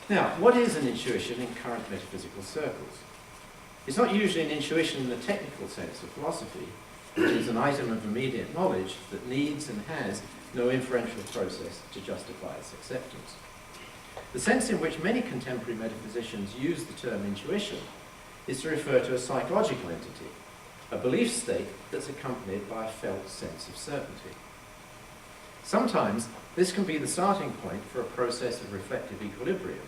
Now, what is an intuition in current metaphysical circles? It's not usually an intuition in the technical sense of philosophy, which is an item of immediate knowledge that needs and has no inferential process to justify its acceptance. The sense in which many contemporary metaphysicians use the term intuition is to refer to a psychological entity, a belief state that's accompanied by a felt sense of certainty. Sometimes this can be the starting point for a process of reflective equilibrium,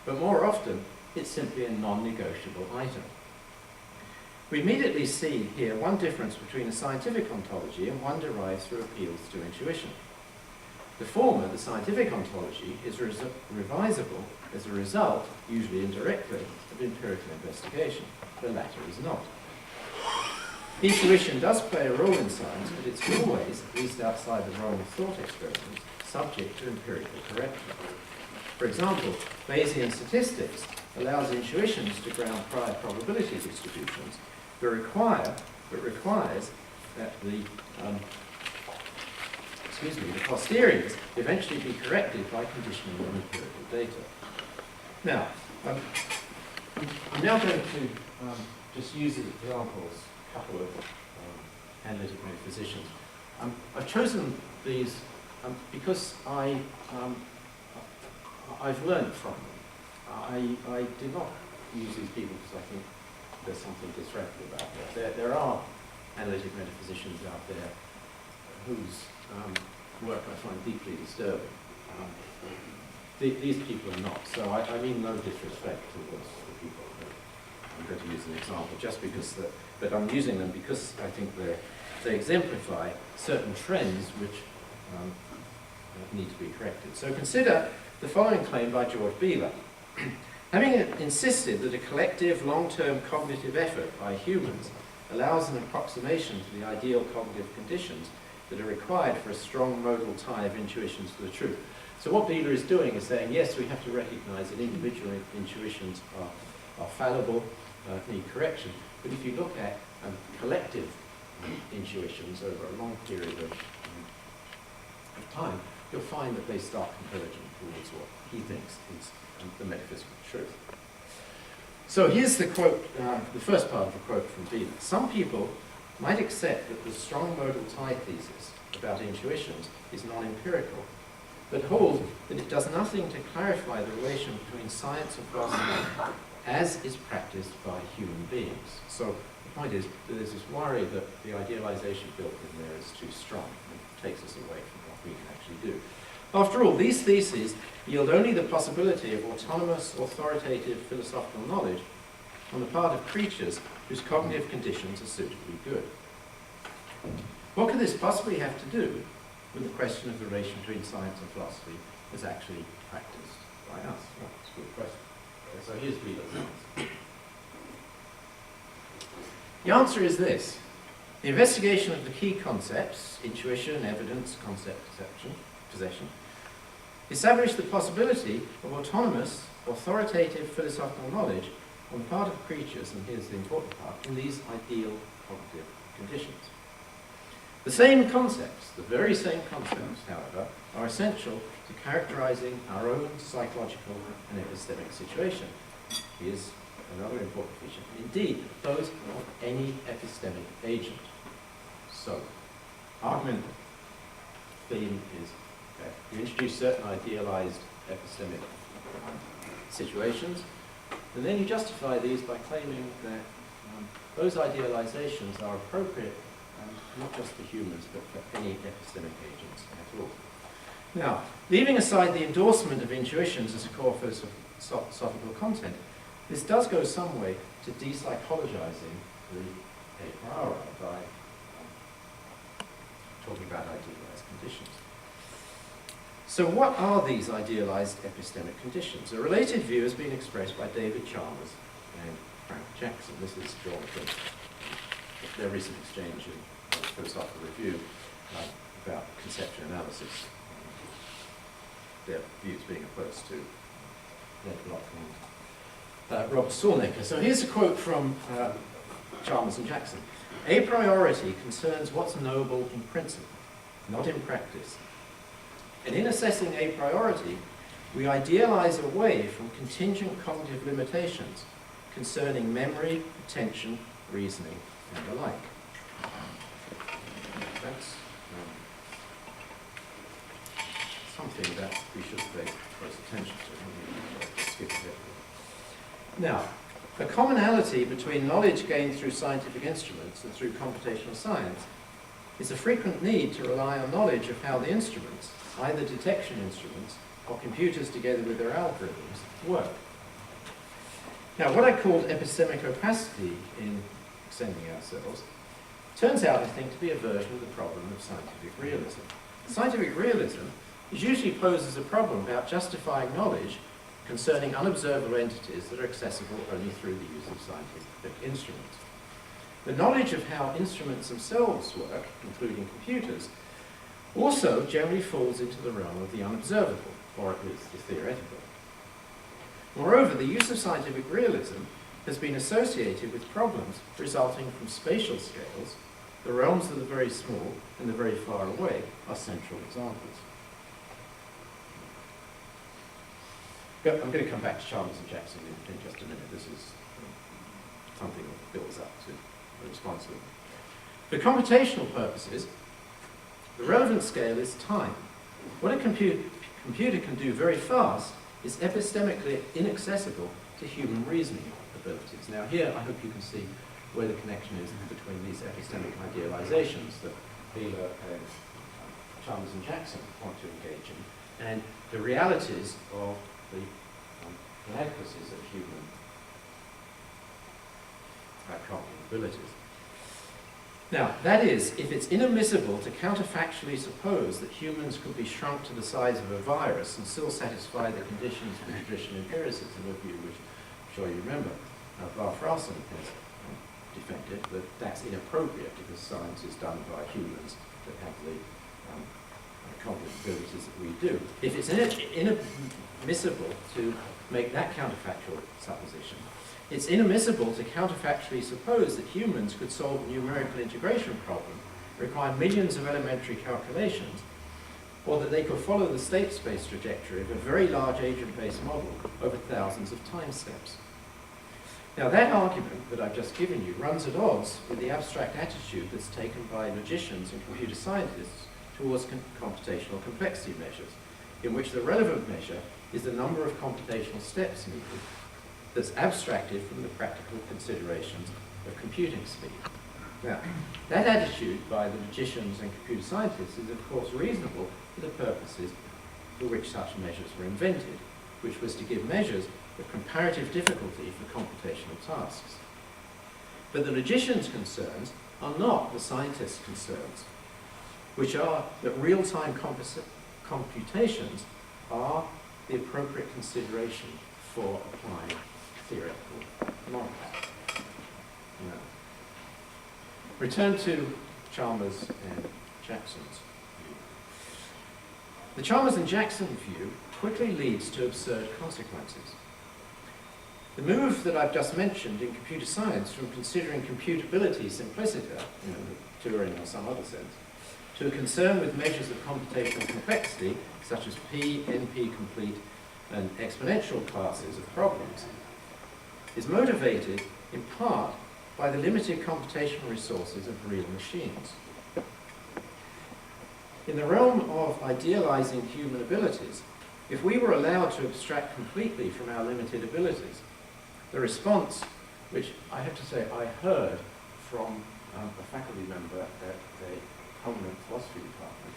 but more often it's simply a non-negotiable item. We immediately see here one difference between a scientific ontology and one derived through appeals to intuition. The former, the scientific ontology, is revisable as a result, usually indirectly, of empirical investigation. The latter is not. Intuition does play a role in science, but it's always, at least outside the realm of thought experiments, subject to empirical correction. For example, Bayesian statistics allows intuitions to ground prior probability distributions, but requires that the posteriors eventually be corrected by conditioning on empirical data. Now, I'm now going to just use as examples a couple of analytic metaphysicians. I've chosen these because I've learned from them. I did not use these people because I think there's something disreputable about them. There are analytic metaphysicians out there whose work I find deeply disturbing. These people are not. So I mean no disrespect towards the people that I'm going to use an example, just because but I'm using them because I think they exemplify certain trends which need to be corrected. So consider the following claim by George Beeler. Having insisted that a collective long-term cognitive effort by humans allows an approximation to the ideal cognitive conditions that are required for a strong modal tie of intuitions to the truth. So what Beeler is doing is saying, yes, we have to recognize that individual intuitions are fallible, need correction, but if you look at collective intuitions over a long period of time, you'll find that they start converging towards what he thinks is the metaphysical truth. So here's the quote, the first part of the quote from Beeler. Some people might accept that the strong modal tie thesis about intuitions is non-empirical, but hold that it does nothing to clarify the relation between science and philosophy as is practiced by human beings. So the point is that there's this worry that the idealization built in there is too strong and takes us away from what we can actually do. After all, these theses yield only the possibility of autonomous, authoritative philosophical knowledge on the part of creatures whose cognitive conditions are suitably good. What could this possibly have to do with the question of the relation between science and philosophy as actually practiced by us? Well, that's a good question. Okay, so here's Beeler's answer. The answer is this. The investigation of the key concepts, intuition, evidence, concept, possession, establish the possibility of autonomous, authoritative philosophical knowledge on the part of creatures, and here's the important part, in these ideal cognitive conditions. The same concepts, the very same concepts, however, are essential to characterizing our own psychological and epistemic situation. Here's another important feature. Indeed, those of any epistemic agent. So, argument theme is, okay, you introduce certain idealized epistemic situations, and then you justify these by claiming that those idealizations are appropriate not just for humans, but for any epistemic agents at all. Now, leaving aside the endorsement of intuitions as a core philosophical content, this does go some way to de-psychologizing the a priori by talking about idealized conditions. So what are these idealized epistemic conditions? A related view has been expressed by David Chalmers and Frank Jackson. This is drawn from their recent exchange in Philosophical Review about conception analysis, their views being opposed to Ned Block and Robert Solnecker. So here's a quote from Chalmers and Jackson. A priority concerns what's knowable in principle, not in practice. And in assessing a priority, we idealize away from contingent cognitive limitations concerning memory, attention, reasoning, and the like. That's something that we should pay close attention to. Skip ahead. Now, a commonality between knowledge gained through scientific instruments and through computational science is a frequent need to rely on knowledge of how the instruments, either detection instruments or computers together with their algorithms, work. Now, what I called epistemic opacity in extending ourselves turns out, I think, to be a version of the problem of scientific realism. Scientific realism is usually posed as a problem about justifying knowledge concerning unobservable entities that are accessible only through the use of scientific instruments. The knowledge of how instruments themselves work, including computers, also generally falls into the realm of the unobservable, or at least the theoretical. Moreover, the use of scientific realism has been associated with problems resulting from spatial scales. The realms of the very small and the very far away are central examples. I'm going to come back to Chalmers and Jackson in just a minute. This is something that builds up to a response to it. For computational purposes, the relevant scale is time. What a computer can do very fast is epistemically inaccessible to human reasoning abilities. Now here, I hope you can see where the connection is between these epistemic idealizations that Wheeler and Chalmers and Jackson want to engage in, and the realities of the inadequacies of human cognitive abilities. Now, that is, if it's inadmissible to counterfactually suppose that humans could be shrunk to the size of a virus and still satisfy the conditions for traditional empiricism, a view which I'm sure you remember Barfrassen has defended, that that's inappropriate because science is done by humans that have the cognitive abilities that we do. If it's inadmissible to make that counterfactual supposition, it's inadmissible to counterfactually suppose that humans could solve a numerical integration problem, require millions of elementary calculations, or that they could follow the state space trajectory of a very large agent-based model over thousands of time steps. Now that argument that I've just given you runs at odds with the abstract attitude that's taken by logicians and computer scientists towards computational complexity measures, in which the relevant measure is the number of computational steps needed that's abstracted from the practical considerations of computing speed. Now, that attitude by the logicians and computer scientists is of course reasonable for the purposes for which such measures were invented, which was to give measures of comparative difficulty for computational tasks. But the logicians' concerns are not the scientists' concerns, which are that real-time computations are the appropriate consideration for applying theoretical models. Now, return to Chalmers and Jackson's view. The Chalmers and Jackson view quickly leads to absurd consequences. The move that I've just mentioned in computer science from considering computability simpliciter, Turing or some other sense, to a concern with measures of computational complexity, such as P, NP complete, and exponential classes of problems, is motivated in part by the limited computational resources of real machines. In the realm of idealizing human abilities, if we were allowed to abstract completely from our limited abilities, the response, which I have to say I heard from a faculty member at the Humphreys Philosophy Department,